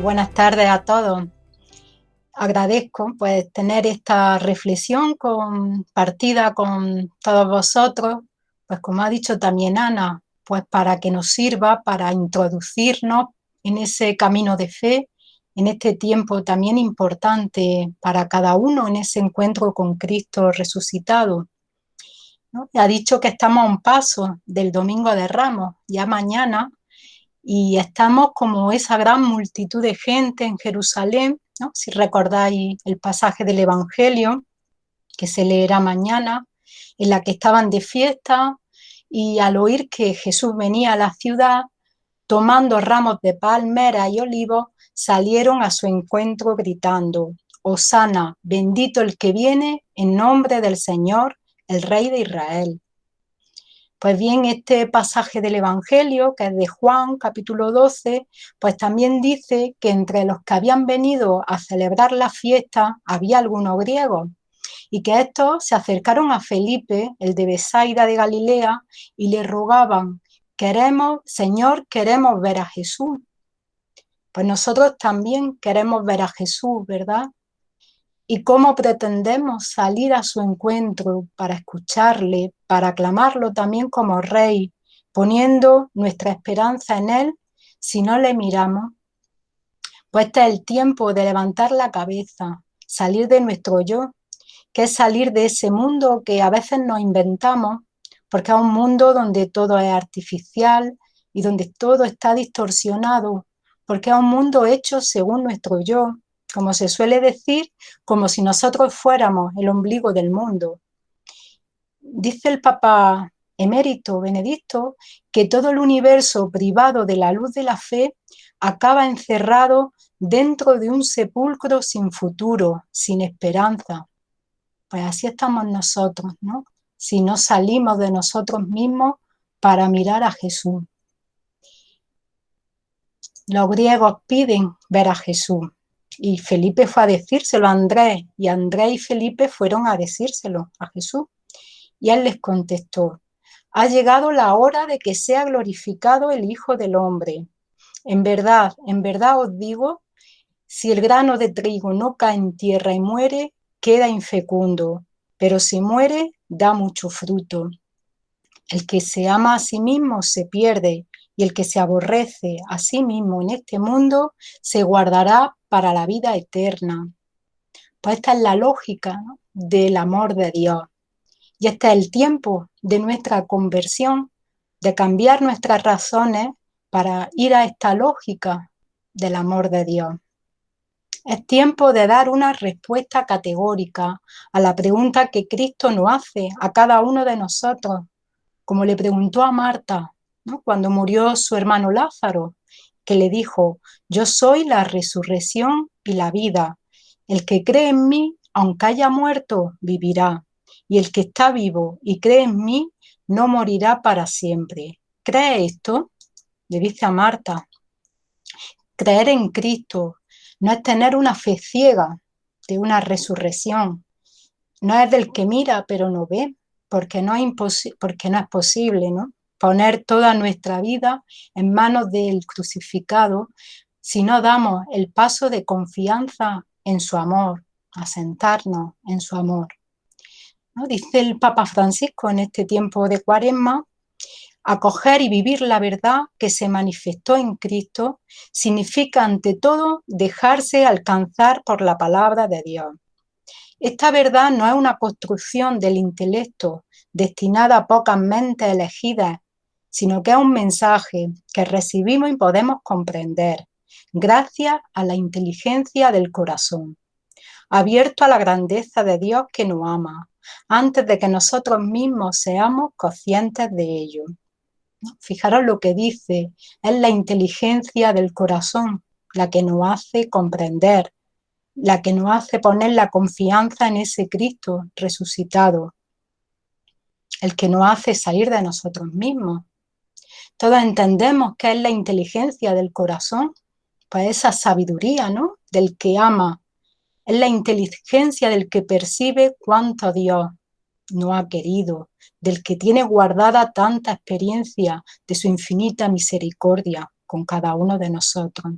Buenas tardes a todos. Agradezco pues tener esta reflexión compartida con todos vosotros, pues como ha dicho también Ana, pues para que nos sirva para introducirnos en ese camino de fe, en este tiempo también importante para cada uno, en ese encuentro con Cristo resucitado, ¿no? Ha dicho que estamos a un paso del Domingo de Ramos, ya mañana, y estamos como esa gran multitud de gente en Jerusalén, ¿no? Si recordáis el pasaje del Evangelio, que se leerá mañana, en la que estaban de fiesta y al oír que Jesús venía a la ciudad, tomando ramos de palmera y olivos, salieron a su encuentro gritando: Hosana, bendito el que viene en nombre del Señor, el Rey de Israel. Pues bien, este pasaje del Evangelio, que es de Juan, capítulo 12, pues también dice que entre los que habían venido a celebrar la fiesta había algunos griegos y que estos se acercaron a Felipe, el de Betsaida de Galilea, y le rogaban: Señor, queremos ver a Jesús. Pues nosotros también queremos ver a Jesús, ¿verdad? ¿Y cómo pretendemos salir a su encuentro para escucharle, para aclamarlo también como Rey, poniendo nuestra esperanza en él si no le miramos? Pues este es el tiempo de levantar la cabeza, salir de nuestro yo, que es salir de ese mundo que a veces nos inventamos, porque es un mundo donde todo es artificial y donde todo está distorsionado, porque es un mundo hecho según nuestro yo, como se suele decir, como si nosotros fuéramos el ombligo del mundo. Dice el Papa emérito Benedicto que todo el universo privado de la luz de la fe acaba encerrado dentro de un sepulcro sin futuro, sin esperanza. Pues así estamos nosotros, ¿no? Si no salimos de nosotros mismos para mirar a Jesús. Los griegos piden ver a Jesús y Felipe fue a decírselo a Andrés y Andrés y Felipe fueron a decírselo a Jesús y él les contestó: ha llegado la hora de que sea glorificado el Hijo del Hombre. En verdad os digo, si el grano de trigo no cae en tierra y muere, queda infecundo, pero si muere, da mucho fruto. El que se ama a sí mismo se pierde, y el que se aborrece a sí mismo en este mundo se guardará para la vida eterna. Pues esta es la lógica, ¿no?, del amor de Dios. Y este es el tiempo de nuestra conversión, de cambiar nuestras razones para ir a esta lógica del amor de Dios. Es tiempo de dar una respuesta categórica a la pregunta que Cristo nos hace a cada uno de nosotros, como le preguntó a Marta, ¿no?, cuando murió su hermano Lázaro, que le dijo: yo soy la resurrección y la vida. El que cree en mí, aunque haya muerto, vivirá. Y el que está vivo y cree en mí, no morirá para siempre. ¿Cree esto?, le dice a Marta. Creer en Cristo no es tener una fe ciega de una resurrección. No es del que mira pero no ve, porque no es posible, ¿no?, poner toda nuestra vida en manos del crucificado si no damos el paso de confianza en su amor, asentarnos en su amor, ¿no? Dice el Papa Francisco en este tiempo de Cuaresma: acoger y vivir la verdad que se manifestó en Cristo significa ante todo dejarse alcanzar por la palabra de Dios. Esta verdad no es una construcción del intelecto destinada a pocas mentes elegidas, sino que es un mensaje que recibimos y podemos comprender gracias a la inteligencia del corazón, abierto a la grandeza de Dios que nos ama, antes de que nosotros mismos seamos conscientes de ello. Fijaros lo que dice: es la inteligencia del corazón la que nos hace comprender, la que nos hace poner la confianza en ese Cristo resucitado, el que nos hace salir de nosotros mismos. Todos entendemos que es la inteligencia del corazón, pues esa sabiduría, ¿no?, del que ama, es la inteligencia del que percibe cuánto Dios nos ha querido, del que tiene guardada tanta experiencia de su infinita misericordia con cada uno de nosotros.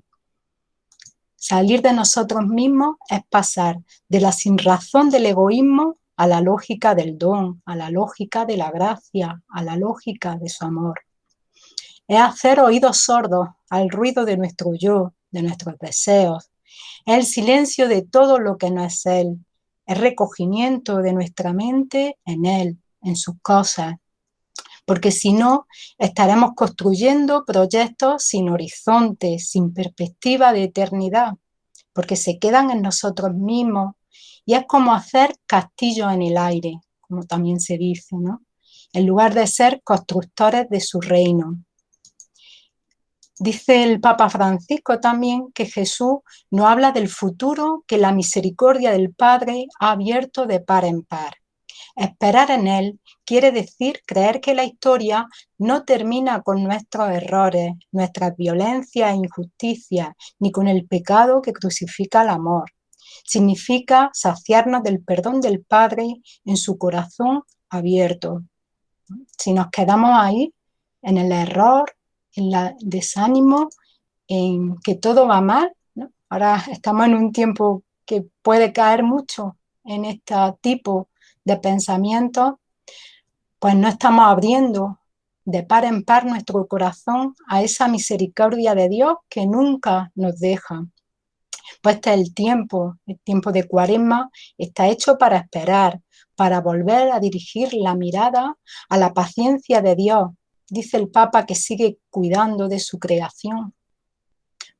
Salir de nosotros mismos es pasar de la sinrazón del egoísmo a la lógica del don, a la lógica de la gracia, a la lógica de su amor. Es hacer oídos sordos al ruido de nuestro yo, de nuestros deseos. Es el silencio de todo lo que no es Él. Es recogimiento de nuestra mente en Él, en sus cosas. Porque si no, estaremos construyendo proyectos sin horizonte, sin perspectiva de eternidad, porque se quedan en nosotros mismos. Y es como hacer castillos en el aire, como también se dice, ¿no? En lugar de ser constructores de su reino. Dice el Papa Francisco también que Jesús no habla del futuro que la misericordia del Padre ha abierto de par en par. Esperar en Él quiere decir creer que la historia no termina con nuestros errores, nuestras violencias e injusticias, ni con el pecado que crucifica el amor. Significa saciarnos del perdón del Padre en su corazón abierto. Si nos quedamos ahí, en el error, en el desánimo, en que todo va mal, ¿no? Ahora estamos en un tiempo que puede caer mucho en este tipo de pensamientos, pues no estamos abriendo de par en par nuestro corazón a esa misericordia de Dios que nunca nos deja. Pues este es el tiempo de Cuaresma está hecho para esperar, para volver a dirigir la mirada a la paciencia de Dios. Dice el Papa que sigue cuidando de su creación.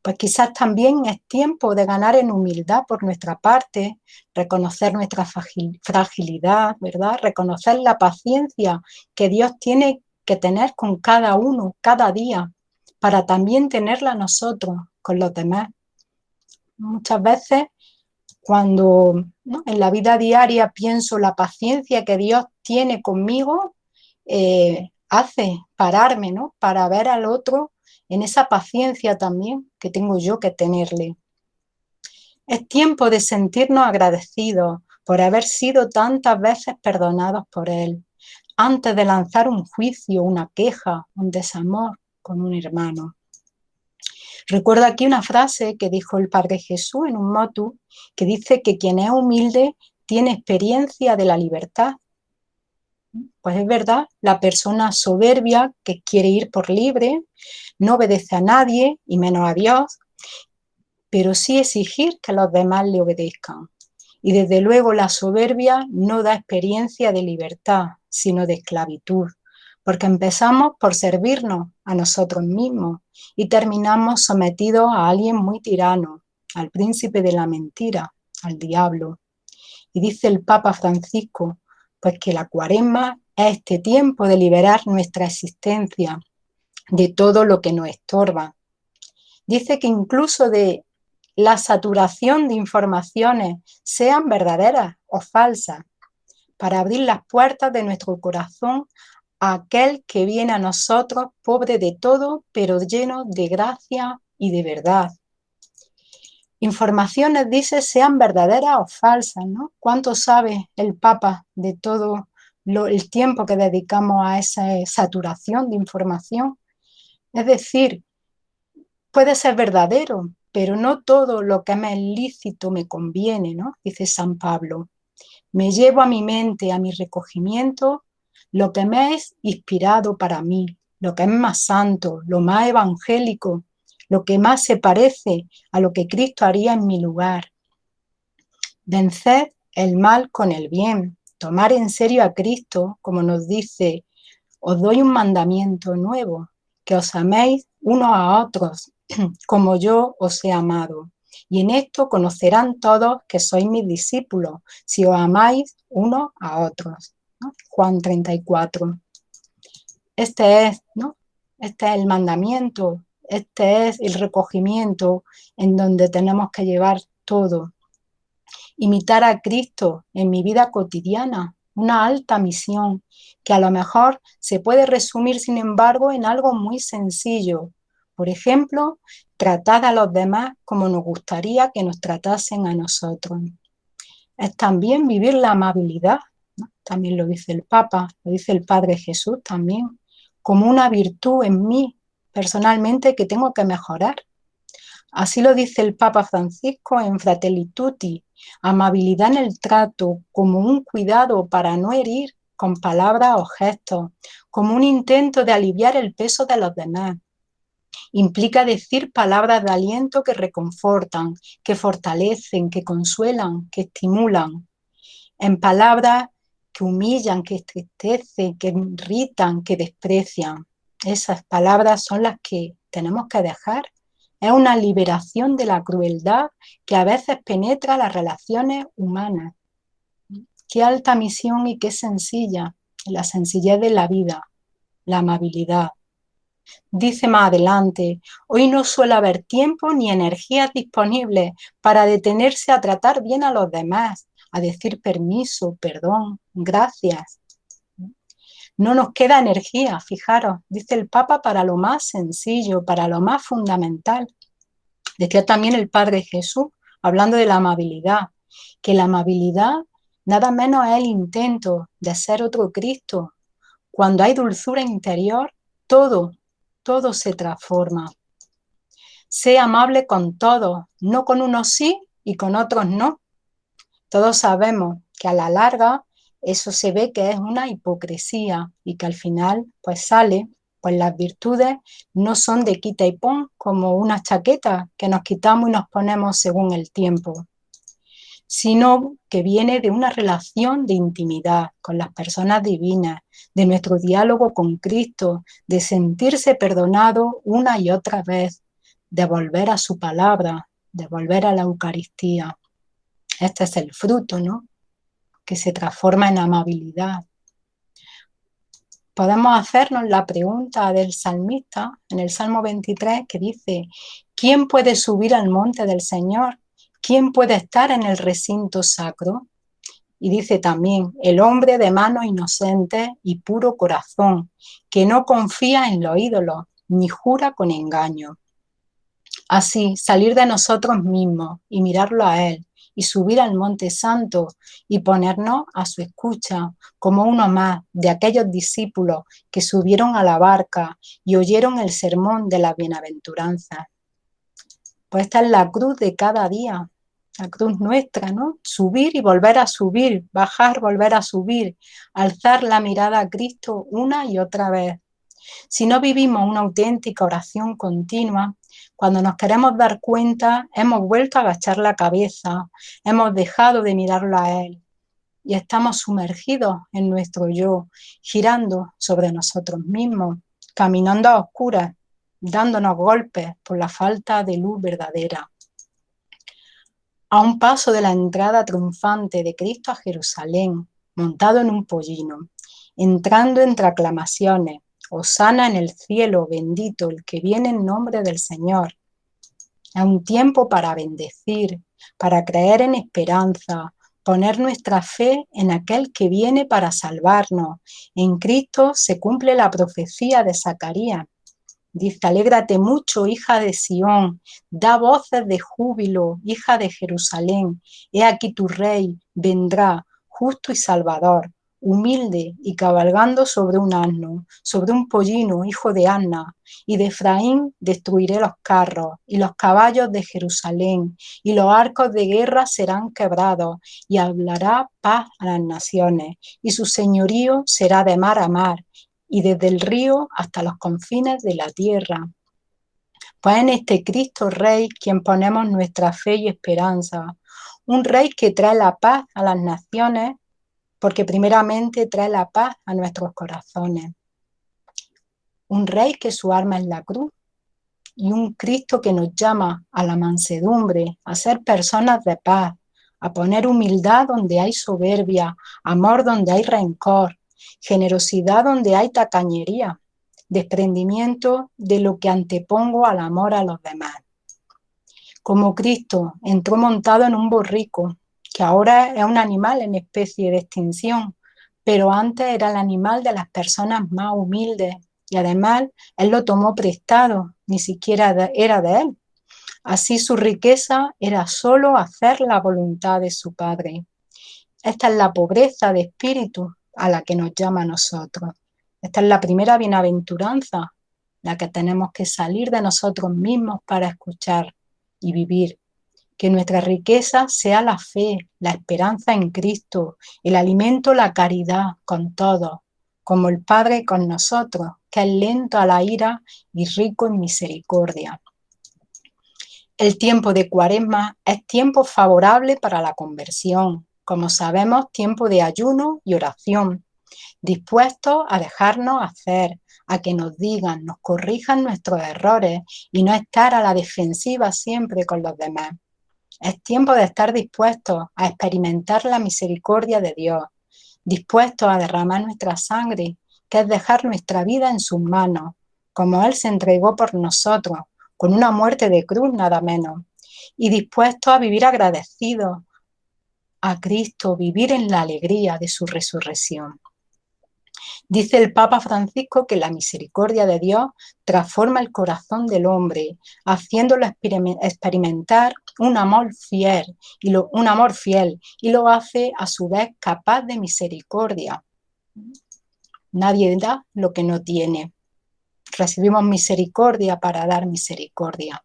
Pues quizás también es tiempo de ganar en humildad por nuestra parte, reconocer nuestra fragilidad, ¿verdad? Reconocer la paciencia que Dios tiene que tener con cada uno, cada día, para también tenerla nosotros, con los demás. Muchas veces cuando, ¿no?, en la vida diaria pienso la paciencia que Dios tiene conmigo, hace pararme, ¿no?, para ver al otro en esa paciencia también que tengo yo que tenerle. Es tiempo de sentirnos agradecidos por haber sido tantas veces perdonados por Él, antes de lanzar un juicio, una queja, un desamor con un hermano. Recuerdo aquí una frase que dijo el Padre Jesús en un motu, que dice que quien es humilde tiene experiencia de la libertad. Pues es verdad, la persona soberbia que quiere ir por libre, no obedece a nadie y menos a Dios, pero sí exigir que los demás le obedezcan. Y desde luego la soberbia no da experiencia de libertad, sino de esclavitud, porque empezamos por servirnos a nosotros mismos y terminamos sometidos a alguien muy tirano, al príncipe de la mentira, al diablo. Y dice el Papa Francisco, pues que la Cuaresma es este tiempo de liberar nuestra existencia de todo lo que nos estorba. Dice que incluso de la saturación de informaciones, sean verdaderas o falsas, para abrir las puertas de nuestro corazón a aquel que viene a nosotros pobre de todo, pero lleno de gracia y de verdad. Informaciones, dice, sean verdaderas o falsas, ¿no? ¿Cuánto sabe el Papa de todo el tiempo que dedicamos a esa saturación de información? Es decir, puede ser verdadero, pero no todo lo que me es lícito me conviene, ¿no? Dice San Pablo. Me llevo a mi mente, a mi recogimiento, lo que me es inspirado para mí, lo que es más santo, lo más evangélico, lo que más se parece a lo que Cristo haría en mi lugar. Vencer el mal con el bien, tomar en serio a Cristo, como nos dice, os doy un mandamiento nuevo, que os améis unos a otros, como yo os he amado. Y en esto conocerán todos que sois mis discípulos, si os amáis unos a otros. ¿No? Juan 34. Este es, ¿no?, este es el mandamiento, este es el recogimiento en donde tenemos que llevar todo. Imitar a Cristo en mi vida cotidiana, una alta misión que a lo mejor se puede resumir, sin embargo, en algo muy sencillo. Por ejemplo, tratar a los demás como nos gustaría que nos tratasen a nosotros. Es también vivir la amabilidad, ¿no? También lo dice el Papa, lo dice el Padre Jesús también, como una virtud en mí personalmente que tengo que mejorar. Así lo dice el Papa Francisco en Fratelli Tutti, amabilidad en el trato como un cuidado para no herir con palabras o gestos, como un intento de aliviar el peso de los demás. Implica decir palabras de aliento que reconfortan, que fortalecen, que consuelan, que estimulan. En palabras que humillan, que entristecen, que irritan, que desprecian. Esas palabras son las que tenemos que dejar. Es una liberación de la crueldad que a veces penetra las relaciones humanas. Qué alta misión y qué sencilla, la sencillez de la vida, la amabilidad. Dice más adelante, hoy no suele haber tiempo ni energías disponibles para detenerse a tratar bien a los demás, a decir permiso, perdón, gracias. No nos queda energía, fijaros, dice el Papa, para lo más sencillo, para lo más fundamental. Decía también el Padre Jesús, hablando de la amabilidad, que la amabilidad nada menos es el intento de ser otro Cristo. Cuando hay dulzura interior, todo se transforma. Sé amable con todos, no con unos sí y con otros no. Todos sabemos que a la larga eso se ve que es una hipocresía y que al final pues sale, pues las virtudes no son de quita y pon como una chaqueta que nos quitamos y nos ponemos según el tiempo, sino que viene de una relación de intimidad con las personas divinas, de nuestro diálogo con Cristo, de sentirse perdonado una y otra vez, de volver a su palabra, de volver a la Eucaristía. Este es el fruto, ¿no? Que se transforma en amabilidad. Podemos hacernos la pregunta del salmista en el Salmo 23 que dice, ¿quién puede subir al monte del Señor? ¿Quién puede estar en el recinto sacro? Y dice también, el hombre de manos inocentes y puro corazón, que no confía en los ídolos, ni jura con engaño. Así, salir de nosotros mismos y mirarlo a Él, y subir al Monte Santo y ponernos a su escucha, como uno más de aquellos discípulos que subieron a la barca y oyeron el sermón de la bienaventuranza. Pues esta es la cruz de cada día, la cruz nuestra, ¿no? Subir y volver a subir, bajar, volver a subir, alzar la mirada a Cristo una y otra vez. Si no vivimos una auténtica oración continua, cuando nos queremos dar cuenta, hemos vuelto a agachar la cabeza, hemos dejado de mirarlo a Él y estamos sumergidos en nuestro yo, girando sobre nosotros mismos, caminando a oscuras, dándonos golpes por la falta de luz verdadera. A un paso de la entrada triunfante de Cristo a Jerusalén, montado en un pollino, entrando entre aclamaciones, Hosana en el cielo, bendito el que viene en nombre del Señor. Es un tiempo para bendecir, para creer en esperanza, poner nuestra fe en aquel que viene para salvarnos. En Cristo se cumple la profecía de Zacarías. Dice, alégrate mucho, hija de Sión, da voces de júbilo, hija de Jerusalén. He aquí tu rey vendrá, justo y salvador, humilde y cabalgando sobre un asno, sobre un pollino, hijo de Anna. Y de Efraín destruiré los carros y los caballos de Jerusalén, y los arcos de guerra serán quebrados, y hablará paz a las naciones, y su señorío será de mar a mar, y desde el río hasta los confines de la tierra. Pues en este Cristo Rey quien ponemos nuestra fe y esperanza, un Rey que trae la paz a las naciones, porque primeramente trae la paz a nuestros corazones. Un Rey que su arma es la cruz y un Cristo que nos llama a la mansedumbre, a ser personas de paz, a poner humildad donde hay soberbia, amor donde hay rencor, generosidad donde hay tacañería, desprendimiento de lo que antepongo al amor a los demás. Como Cristo entró montado en un borrico, que ahora es un animal en especie de extinción, pero antes era el animal de las personas más humildes y además Él lo tomó prestado, ni siquiera era de Él. Así su riqueza era solo hacer la voluntad de su Padre. Esta es la pobreza de espíritu a la que nos llama a nosotros. Esta es la primera bienaventuranza, la que tenemos que salir de nosotros mismos para escuchar. y vivir. Que nuestra riqueza sea la fe, la esperanza en Cristo, el alimento, la caridad con todos, como el Padre con nosotros, que es lento a la ira y rico en misericordia. El tiempo de Cuaresma es tiempo favorable para la conversión, como sabemos, tiempo de ayuno y oración, dispuestos a dejarnos hacer, a que nos digan, nos corrijan nuestros errores y no estar a la defensiva siempre con los demás. Es tiempo de estar dispuestos a experimentar la misericordia de Dios, dispuestos a derramar nuestra sangre, que es dejar nuestra vida en sus manos, como Él se entregó por nosotros, con una muerte de cruz nada menos, y dispuestos a vivir agradecidos a Cristo, vivir en la alegría de su resurrección. Dice el Papa Francisco que la misericordia de Dios transforma el corazón del hombre, haciéndolo experimentar un amor fiel y lo hace a su vez capaz de misericordia. Nadie da lo que no tiene. Recibimos misericordia para dar misericordia.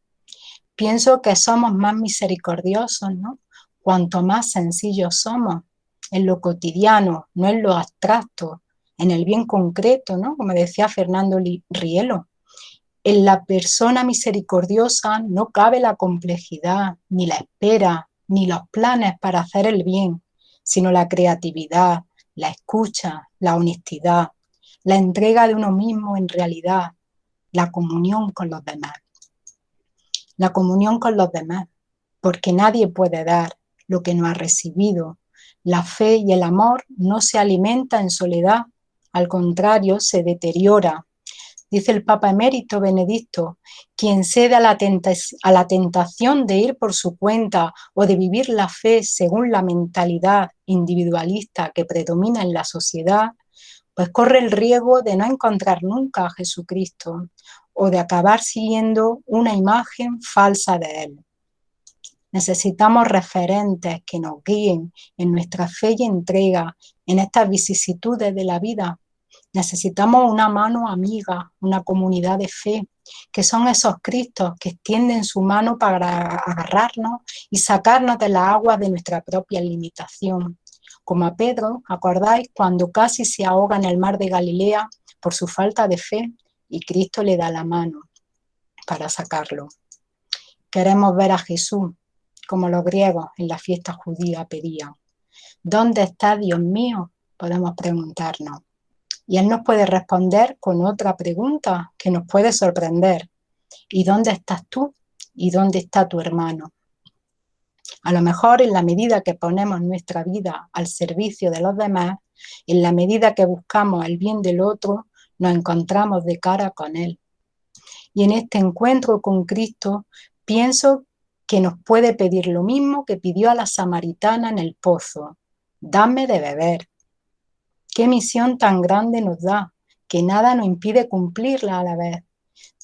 Pienso que somos más misericordiosos, ¿no? Cuanto más sencillos somos en lo cotidiano, no en lo abstracto, en el bien concreto, ¿no? Como decía Fernando Rielo. En la persona misericordiosa no cabe la complejidad, ni la espera, ni los planes para hacer el bien, sino la creatividad, la escucha, la honestidad, la entrega de uno mismo en realidad, la comunión con los demás. La comunión con los demás, porque nadie puede dar lo que no ha recibido. La fe y el amor no se alimentan en soledad, al contrario, se deteriora. Dice el Papa Emérito Benedicto, quien cede a la tentación de ir por su cuenta o de vivir la fe según la mentalidad individualista que predomina en la sociedad, pues corre el riesgo de no encontrar nunca a Jesucristo o de acabar siguiendo una imagen falsa de Él. Necesitamos referentes que nos guíen en nuestra fe y entrega en estas vicisitudes de la vida. Necesitamos una mano amiga, una comunidad de fe, que son esos Cristos que extienden su mano para agarrarnos y sacarnos de las aguas de nuestra propia limitación. Como a Pedro, ¿acordáis? Cuando casi se ahoga en el mar de Galilea por su falta de fe y Cristo le da la mano para sacarlo. Queremos ver a Jesús, como los griegos en la fiesta judía pedían. ¿Dónde está Dios mío? Podemos preguntarnos. Y Él nos puede responder con otra pregunta que nos puede sorprender. ¿Y dónde estás tú? ¿Y dónde está tu hermano? A lo mejor en la medida que ponemos nuestra vida al servicio de los demás, en la medida que buscamos el bien del otro, nos encontramos de cara con Él. Y en este encuentro con Cristo, pienso que nos puede pedir lo mismo que pidió a la samaritana en el pozo: dame de beber. ¿Qué misión tan grande nos da, que nada nos impide cumplirla a la vez?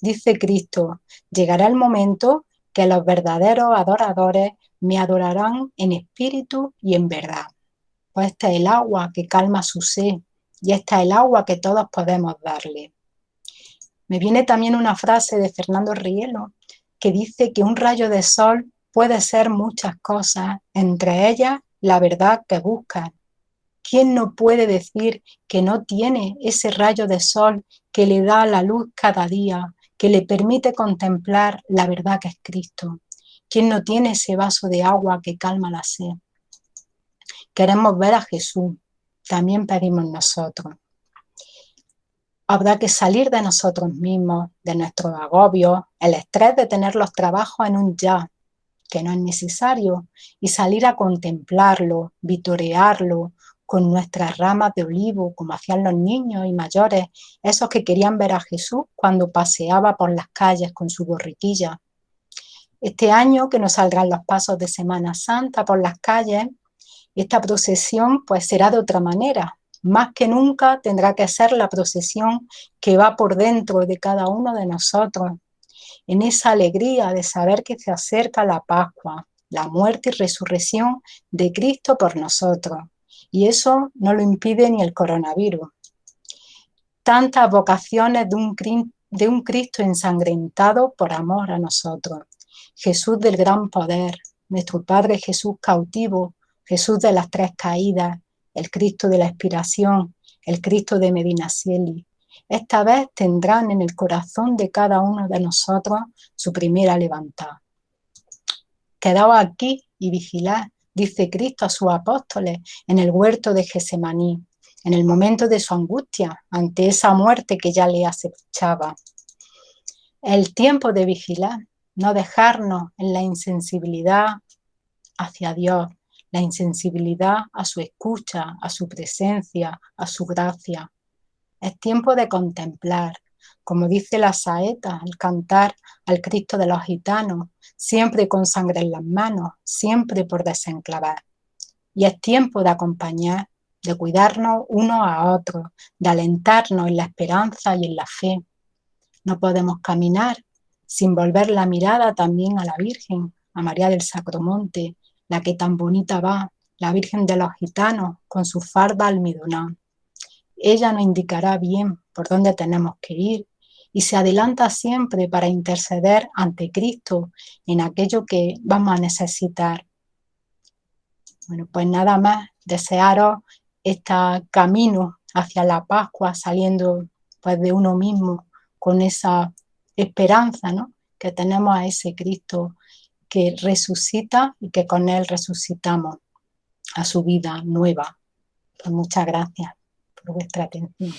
Dice Cristo, llegará el momento que los verdaderos adoradores me adorarán en espíritu y en verdad. Pues esta es el agua que calma su sed y esta es el agua que todos podemos darle. Me viene también una frase de Fernando Rielo que dice que un rayo de sol puede ser muchas cosas, entre ellas la verdad que buscas. ¿Quién no puede decir que no tiene ese rayo de sol que le da la luz cada día, que le permite contemplar la verdad que es Cristo? ¿Quién no tiene ese vaso de agua que calma la sed? Queremos ver a Jesús, también pedimos nosotros. Habrá que salir de nosotros mismos, de nuestros agobios, el estrés de tener los trabajos en un ya, que no es necesario, y salir a contemplarlo, vitorearlo, con nuestras ramas de olivo, como hacían los niños y mayores, esos que querían ver a Jesús cuando paseaba por las calles con su borriquilla. Este año que nos saldrán los pasos de Semana Santa por las calles, esta procesión pues será de otra manera. Más que nunca tendrá que ser la procesión que va por dentro de cada uno de nosotros, en esa alegría de saber que se acerca la Pascua, la muerte y resurrección de Cristo por nosotros. Y eso no lo impide ni el coronavirus. Tantas vocaciones de un Cristo ensangrentado por amor a nosotros. Jesús del gran poder, nuestro Padre Jesús cautivo, Jesús de las tres caídas, el Cristo de la expiración, el Cristo de Medinaceli. Esta vez tendrán en el corazón de cada uno de nosotros su primera levantada. Quedaos aquí y vigilad, dice Cristo a sus apóstoles en el huerto de Getsemaní, en el momento de su angustia ante esa muerte que ya le acechaba. El tiempo de vigilar, no dejarnos en la insensibilidad hacia Dios, la insensibilidad a su escucha, a su presencia, a su gracia. Es tiempo de contemplar, como dice la saeta al cantar al Cristo de los gitanos, siempre con sangre en las manos, siempre por desenclavar. Y es tiempo de acompañar, de cuidarnos unos a otros, de alentarnos en la esperanza y en la fe. No podemos caminar sin volver la mirada también a la Virgen, a María del Sacromonte, la que tan bonita va, la Virgen de los gitanos, con su farda almidonada. Ella nos indicará bien por dónde tenemos que ir y se adelanta siempre para interceder ante Cristo en aquello que vamos a necesitar. Bueno, pues nada más, desearos este camino hacia la Pascua, saliendo pues de uno mismo con esa esperanza, ¿no?, que tenemos a ese Cristo que resucita y que con él resucitamos a su vida nueva. Pues muchas gracias por vuestra atención.